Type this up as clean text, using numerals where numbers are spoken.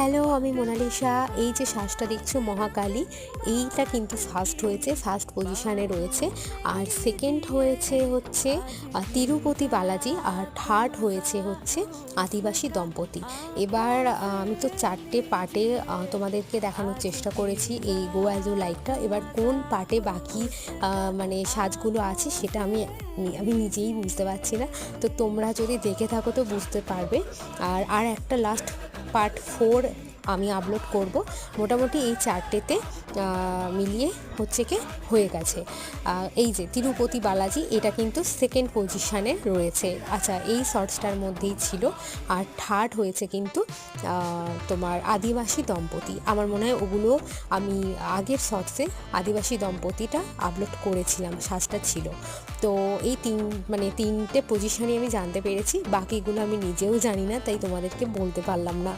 Hello, আমি Mona Lisa. এই যে শ্বাসটা দেখছো মহাকালী, এইটা কিন্তু ফার্স্ট হয়েছে, ফার্স্ট পজিশানে রয়েছে। আর সেকেন্ড হয়েছে হচ্ছে তিরুপতি বালাজি, আর থার্ড হয়েছে হচ্ছে আদিবাসী দম্পতি। এবার আমি তো 4টে পার্টে তোমাদেরকে দেখানোর চেষ্টা করেছি এই গো অ্যাজ ইউ লাইকটা। এবার কোন পার্টে বাকি মানে সাজগুলো আছে সেটা আমি নিজেই বুঝতে পারছি না। তো তোমরা যদি দেখে থাকো তো বুঝতে পারবে। আর একটা লাস্ট পার্ট 4 আমি আপলোড করব। মোটামুটি এই 4টেতে মিলিয়ে হচ্ছে কি হয়ে গেছে। এই যে তিরুপতি বালাজি, এটা কিন্তু সেকেন্ড পজিশানে রয়েছে। আচ্ছা, এই শর্টসটার মধ্যেই ছিল। আর থার্ড হয়েছে কিন্তু তোমার আদিবাসী দম্পতি। আমার মনে হয় ওগুলো আমি আগের শর্টসে আদিবাসী দম্পতিটা আপলোড করেছিলাম, সাজটা ছিল। তো এই তিনটে পজিশানই আমি জানতে পেরেছি, বাকিগুলো আমি নিজেও জানি না, তাই তোমাদেরকে বলতে পারলাম না।